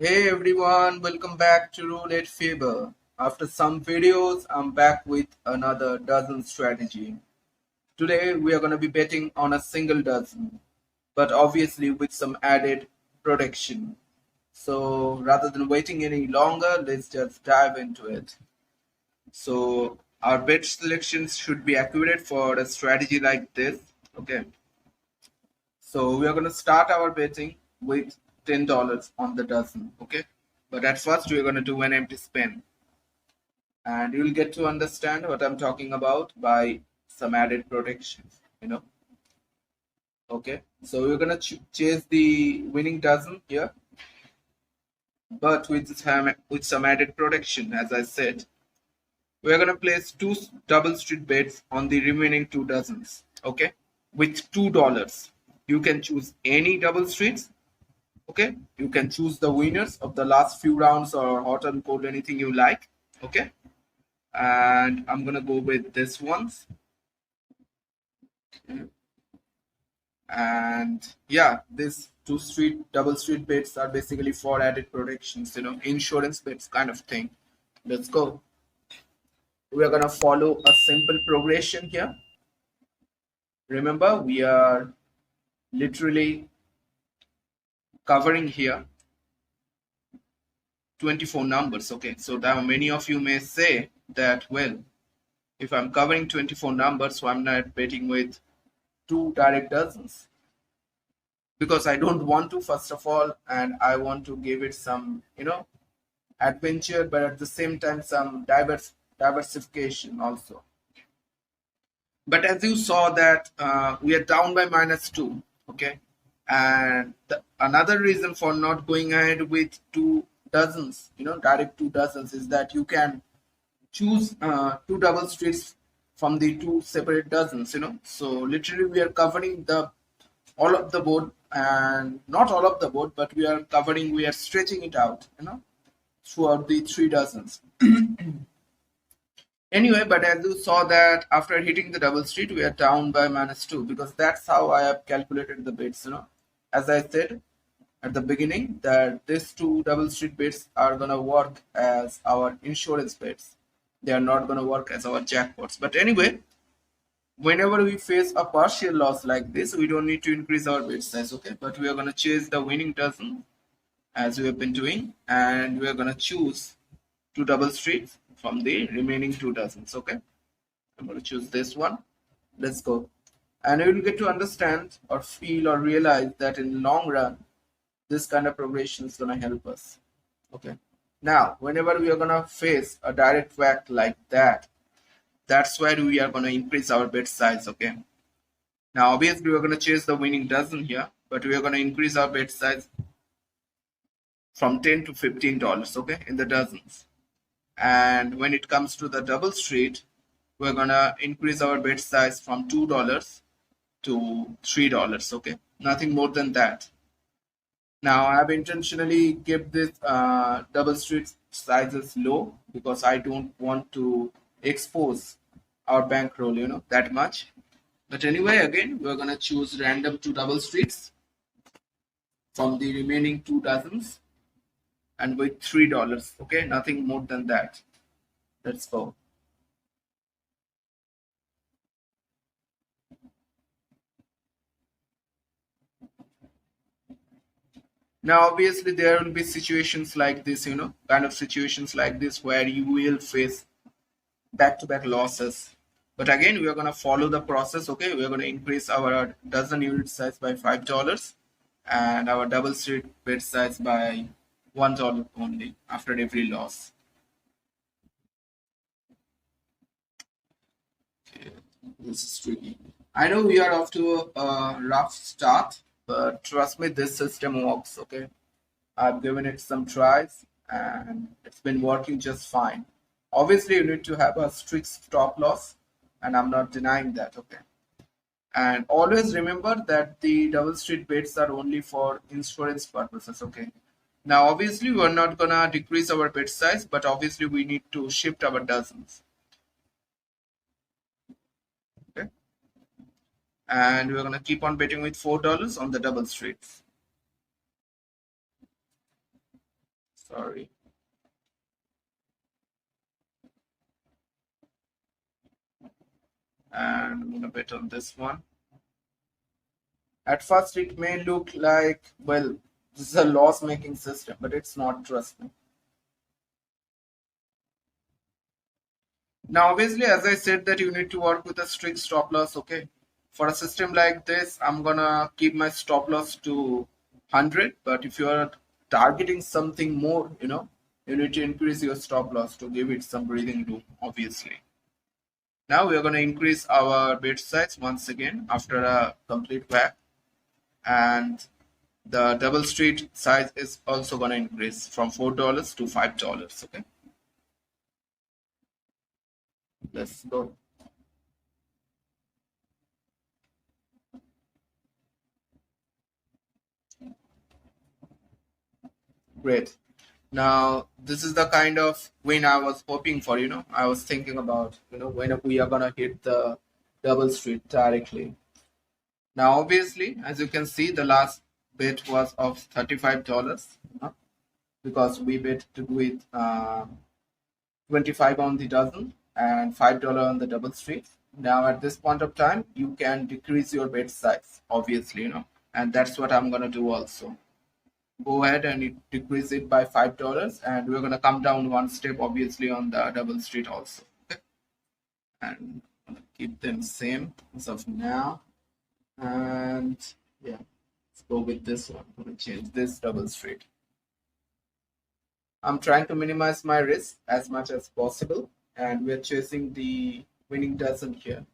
Hey everyone, welcome back to Roulette Fever. After some videos, I'm back with another dozen strategy. Today we are going to be betting on a single dozen, but obviously with some added protection. So rather than waiting any longer, let's just dive into it. So our bet selections should be accurate for a strategy like this. Okay, so we are going to start our betting with $10 on the dozen. Okay, but at first we're going to do an empty spin, and you'll get to understand what I'm talking about by some added protections. Okay, so we're going to chase the winning dozen here, but with some added protection. As I said, we're going to place two double street bets on the remaining two dozens. Okay, with $2 you can choose any double streets. Okay, you can choose the winners of the last few rounds or hot and cold, anything you like. Okay, and I'm gonna go with this ones. And yeah, these double street bets are basically for added protections, insurance bets kind of thing. Let's go. We are gonna follow a simple progression here. Remember, we are literally covering here 24 numbers. Okay, so now many of you may say that, well, if I'm covering 24 numbers, so I'm not betting with two direct dozens because I don't want to, first of all, and I want to give it some, adventure, but at the same time, some diversification also. But as you saw that we are down by -2, okay, and another reason for not going ahead with two dozens, direct two dozens, is that you can choose two double streets from the two separate dozens. So literally we are covering the all of the board, and not all of the board, but we are stretching it out, throughout the three dozens. Anyway, but as you saw that after hitting the double street, we are down by -2 because that's how I have calculated the bets. As I said at the beginning, that these two double street bets are gonna work as our insurance bets. They are not gonna work as our jackpots. But anyway, whenever we face a partial loss like this, we don't need to increase our bet size, okay? But we are gonna chase the winning dozen as we have been doing, and we are gonna choose two double streets from the remaining two dozens, okay? I'm going to choose this one. Let's go. And you will get to understand or feel or realize that in the long run, this kind of progression is going to help us. Okay. Now, whenever we are going to face a direct whack like that, that's where we are going to increase our bet size. Okay. Now, obviously, we're going to chase the winning dozen here, but we are going to increase our bet size from $10 to $15. Okay, in the dozens. And when it comes to the double street, we're gonna increase our bet size from $2 to $3. Okay, nothing more than that. Now I have intentionally kept this double street sizes low because I don't want to expose our bankroll, that much. But anyway, again, we're gonna choose random two double streets from the remaining two dozens and with $3. Okay, nothing more than that. Let's go. Now, obviously, there will be situations like this, kind of situations like this where you will face back to back losses. But again, we are going to follow the process. Okay, we are going to increase our dozen unit size by $5 and our double street bet size by $1 only after every loss. Okay, this is tricky. I know we are off to a rough start, but trust me, this system works. Okay, I've given it some tries and it's been working just fine. Obviously, you need to have a strict stop loss, and I'm not denying that, okay? And always remember that the double street bets are only for insurance purposes, okay? Now, obviously, we're not gonna decrease our bet size, but obviously, we need to shift our dozens, okay? And we're gonna keep on betting with $4 on the double streets. Sorry. And I'm gonna bet on this one. At first, it may look like, well, this is a loss-making system, but it's not, trust me. Now, obviously, as I said, that you need to work with a strict stop loss, okay? For a system like this, I'm gonna keep my stop loss to 100, but if you are targeting something more, you need to increase your stop loss to give it some breathing room, obviously. Now we are gonna increase our bet size once again after a complete whack, and the double street size is also gonna increase from $4 to $5, okay? Let's go. Great. Now, this is the kind of win I was hoping for, I was thinking about, when we are gonna hit the double street directly. Now, obviously, as you can see, the last bet was of $35, because we bet with 25 on the dozen and $5 on the double street. Now, at this point of time, you can decrease your bet size, obviously, and that's what I'm gonna do also. Go ahead and decrease it by $5, and we're gonna come down one step, obviously, on the double street also. Okay? And I'm gonna keep them same as of now. And yeah, let's go with this one. I'm gonna change this double street. I'm trying to minimize my risk as much as possible, and we're chasing the winning dozen here.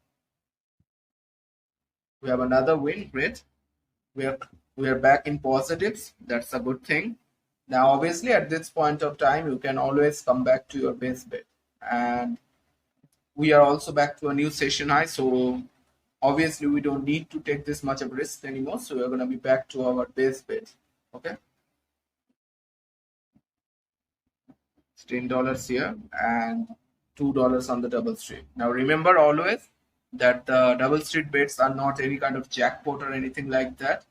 We have another win, great. We are we are back in positives. That's a good thing. Now, obviously, at this point of time, you can always come back to your base bet, and we are also back to a new session high. So obviously, we don't need to take this much of risk anymore. So we're going to be back to our base bet. Okay, it's $10 here and $2 on the double street. Now, remember always that the double street bets are not any kind of jackpot or anything like that.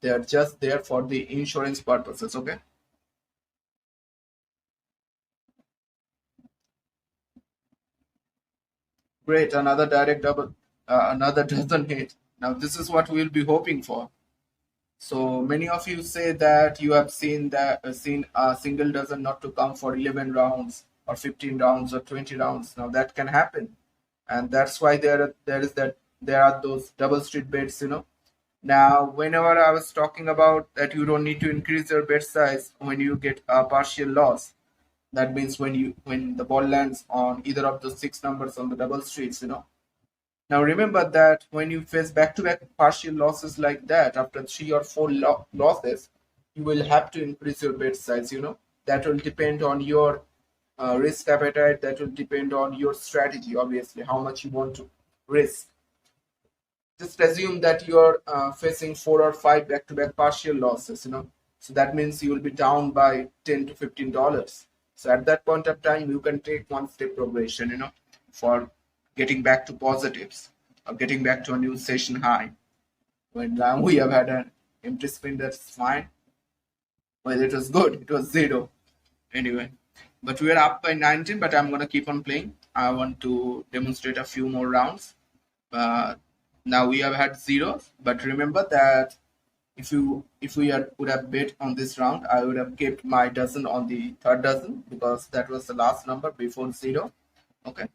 They are just there for the insurance purposes. Okay. Great, another direct double, another dozen hit. Now this is what we'll be hoping for. So many of you say that you have seen a single dozen not to come for 11 rounds or 15 rounds or 20 rounds. Now that can happen, and that's why there are those double street bets. Now, whenever I was talking about that, you don't need to increase your bet size when you get a partial loss. That means when the ball lands on either of the six numbers on the double streets. Now remember that when you face back-to-back partial losses like that, after three or four losses, you will have to increase your bet size. That will depend on your risk appetite. That will depend on your strategy, obviously, how much you want to risk. Just assume that you're facing four or five back-to-back partial losses. So that means you will be down by $10 to $15. So at that point of time, you can take one step progression, for getting back to positives or getting back to a new session high. When now we have had an empty spin, that's fine. Well, it was good. It was zero. Anyway, but we are up by 19, but I'm going to keep on playing. I want to demonstrate a few more rounds. Now we have had zeros, but remember that if we would have bet on this round, I would have kept my dozen on the third dozen because that was the last number before zero. Okay.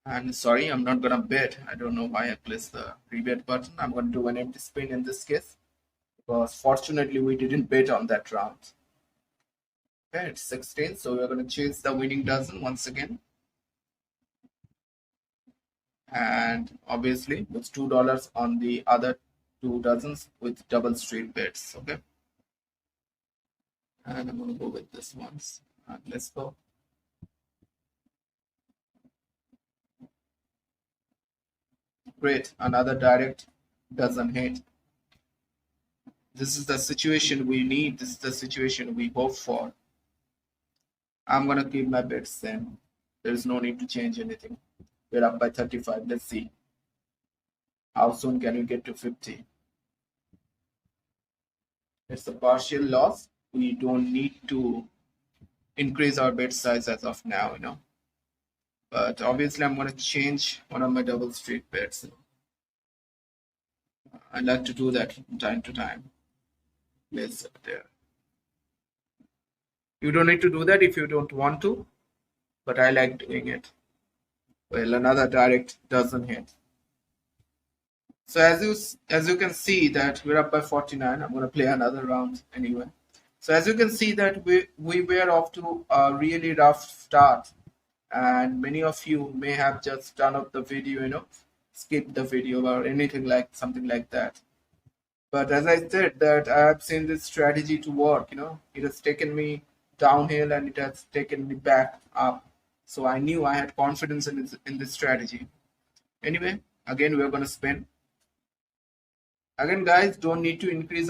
And sorry, I'm not gonna bet. I don't know why I pressed the rebet button. I'm gonna do an empty spin in this case because fortunately we didn't bet on that round. Okay, it's 16, so we're gonna chase the winning dozen once again. And obviously it's $2 on the other two dozens with double street bets. Okay. And I'm gonna go with this ones. And let's go. Great, another direct doesn't hit. This is the situation we need. This is the situation we hope for. I'm gonna keep my bets same. There is no need to change anything. We're up by 35. Let's see. How soon can we get to 50? It's a partial loss. we don't need to increase our bet size as of now, but obviously I'm going to change one of my double street bets. I like to do that from time to time. Place it there. You don't need to do that if you don't want to, but I like doing it. Well, another direct doesn't hit. So as you can see that we're up by 49. I'm going to play another round anyway. So as you can see that we were off to a really rough start, and many of you may have just turned off the video, skipped the video or anything like something like that. But as I said that I have seen this strategy to work, it has taken me downhill and it has taken me back up. So I knew I had confidence in this strategy. Anyway, again we're gonna spin. Again, guys, we don't need to increase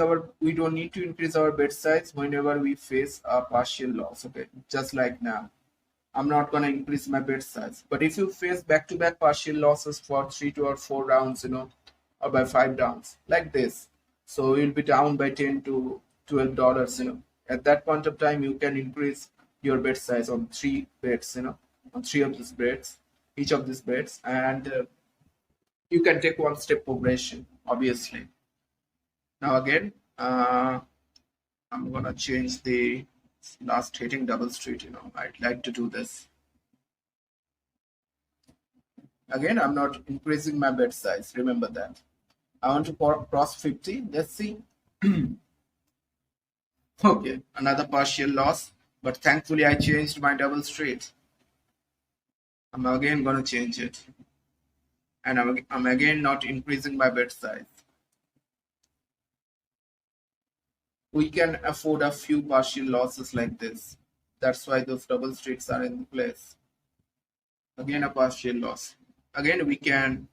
our bet size whenever we face a partial loss. Okay, just like now. I'm not gonna increase my bet size. But if you face back-to-back partial losses for 3 or 4 rounds, or by 5 rounds, like this, so you'll be down by $10 to $12. At that point of time, you can increase your bet size on 3 bets. On 3 of these bets, each of these bets, and you can take one step progression, obviously. Now again, I'm gonna change the last hitting double street. I'd like to do this. Again, I'm not increasing my bet size. Remember that. I want to cross 50. Let's see. Okay, another partial loss, but thankfully I changed my double street. I'm again gonna change it, and I'm again not increasing my bet size. We can afford a few partial losses like this. That's why those double streets are in place. Again, a partial loss. Again, we can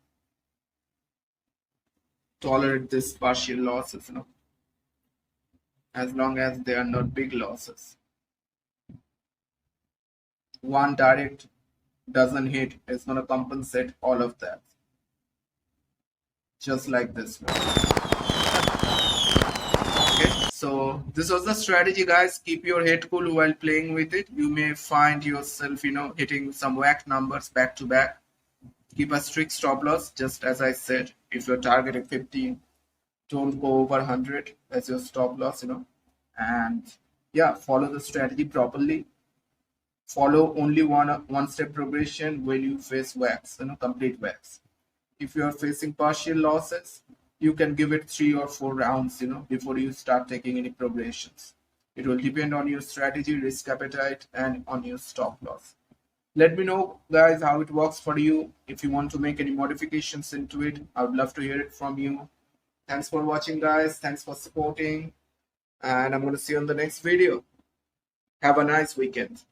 tolerate this partial losses, as long as they are not big losses. One direct doesn't hit, it's going to compensate all of that. Just like this one. Okay, so this was the strategy, guys. Keep your head cool while playing with it. You may find yourself, hitting some whack numbers back to back. Keep a strict stop loss, just as I said. If you're targeting 15, don't go over 100 as your stop loss, and yeah, follow the strategy properly. Follow only one step progression when you face whacks, complete whacks. If you are facing partial losses, you can give it 3 or 4 rounds, before you start taking any progressions. It will depend on your strategy, risk appetite, and on your stop loss. Let me know, guys, how it works for you. If you want to make any modifications into it, I would love to hear it from you. Thanks for watching, guys. Thanks for supporting. And I'm going to see you on the next video. Have a nice weekend.